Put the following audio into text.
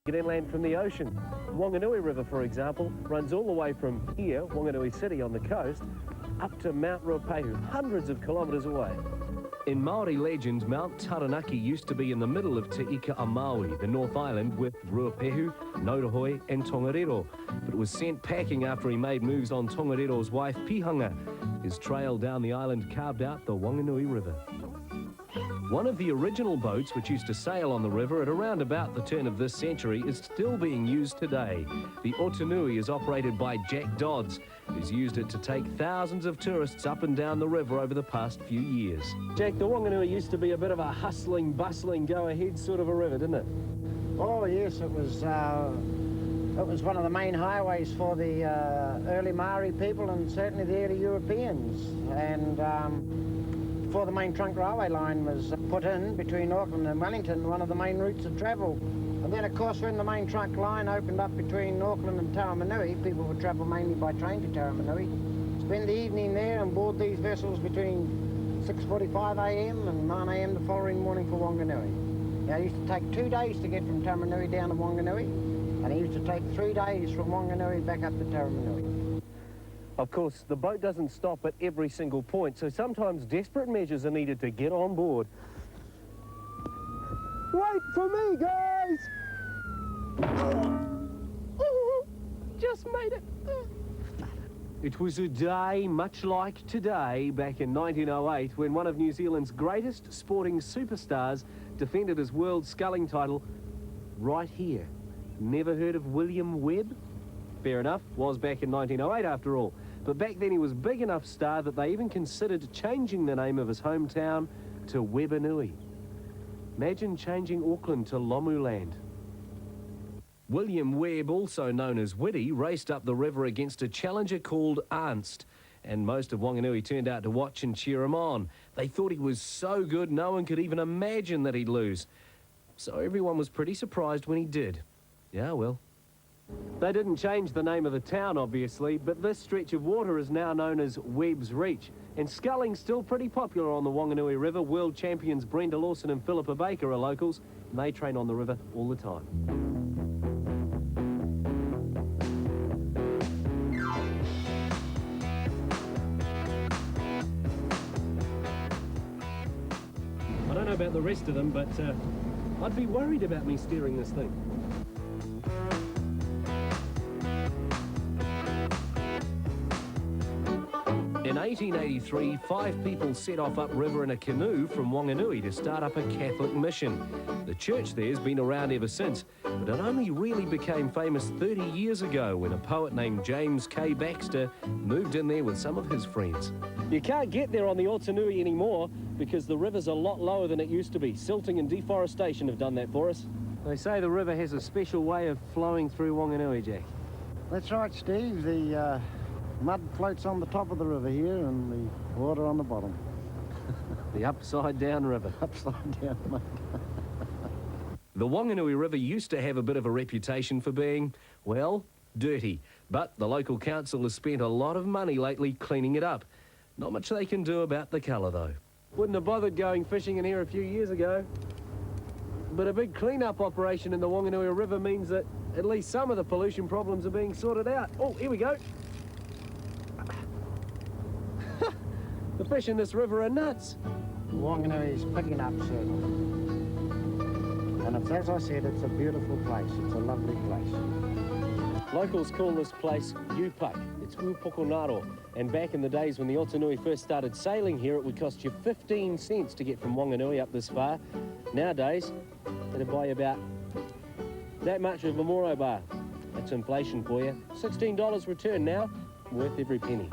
Get inland from the ocean. Whanganui River, for example, runs all the way from here, Whanganui City on the coast, up to Mount Ruapehu, hundreds of kilometres away. In Māori legend, Mount Taranaki used to be in the middle of Te Ika a Maui, the North Island, with Ruapehu, Naurahoi and Tongariro. But it was sent packing after he made moves on Tongariro's wife, Pihanga. His trail down the island carved out the Whanganui River. One of the original boats which used to sail on the river at around about the turn of this century is still being used today. The Otunui is operated by Jack Dodd, who's used it to take thousands of tourists up and down the river over the past few years. Jack, the Whanganui used to be a bit of a hustling, bustling, go-ahead sort of a river, didn't it? Oh yes, it was one of the main highways for the early Maori people and certainly the early Europeans. And before the main trunk railway line was put in between Auckland and Wellington, one of the main routes of travel. And then, of course, when the main trunk line opened up between Auckland and Taramanui, people would travel mainly by train to Taramanui, spend the evening there and board these vessels between 6:45 a.m. and 9 a.m. the following morning for Whanganui. Now, it used to take 2 days to get from Taramanui down to Whanganui, and it used to take 3 days from Whanganui back up to Taramanui. Of course, the boat doesn't stop at every single point, so sometimes desperate measures are needed to get on board. Wait for me, guys! Just made it. It was a day much like today, back in 1908, when one of New Zealand's greatest sporting superstars defended his world sculling title right here. Never heard of William Webb? Fair enough, was back in 1908 after all. But back then he was a big enough star that they even considered changing the name of his hometown to Whanganui. Imagine changing Auckland to Lomuland. William Webb, also known as Whitty, raced up the river against a challenger called Ernst, and most of Whanganui turned out to watch and cheer him on. They thought he was so good no one could even imagine that he'd lose. So everyone was pretty surprised when he did. Yeah, well. They didn't change the name of the town, obviously, but this stretch of water is now known as Webb's Reach. And sculling's still pretty popular on the Whanganui River. World champions Brenda Lawson and Philippa Baker are locals, and they train on the river all the time. I don't know about the rest of them, but I'd be worried about me steering this thing. In 1883, 5 people set off upriver in a canoe from Whanganui to start up a Catholic mission. The church there's been around ever since, but it only really became famous 30 years ago when a poet named James K. Baxter moved in there with some of his friends. You can't get there on the Otunui anymore because the river's a lot lower than it used to be. Silting and deforestation have done that for us. They say the river has a special way of flowing through Whanganui, Jack. That's right, Steve. The mud floats on the top of the river here and the water on the bottom. The upside-down river. Upside-down mud. The Whanganui River used to have a bit of a reputation for being, well, dirty. But the local council has spent a lot of money lately cleaning it up. Not much they can do about the colour, though. Wouldn't have bothered going fishing in here a few years ago. But a big clean-up operation in the Whanganui River means that at least some of the pollution problems are being sorted out. Oh, here we go. The fish in this river are nuts. Whanganui is picking up, certainly. And it's, as I said, it's a beautiful place. It's a lovely place. Locals call this place Upuk. It's Upokonaro. And back in the days when the Otunui first started sailing here, it would cost you 15 cents to get from Whanganui up this far. Nowadays, it'd buy you about that much of a Moro bar. That's inflation for you. $16 return now, worth every penny.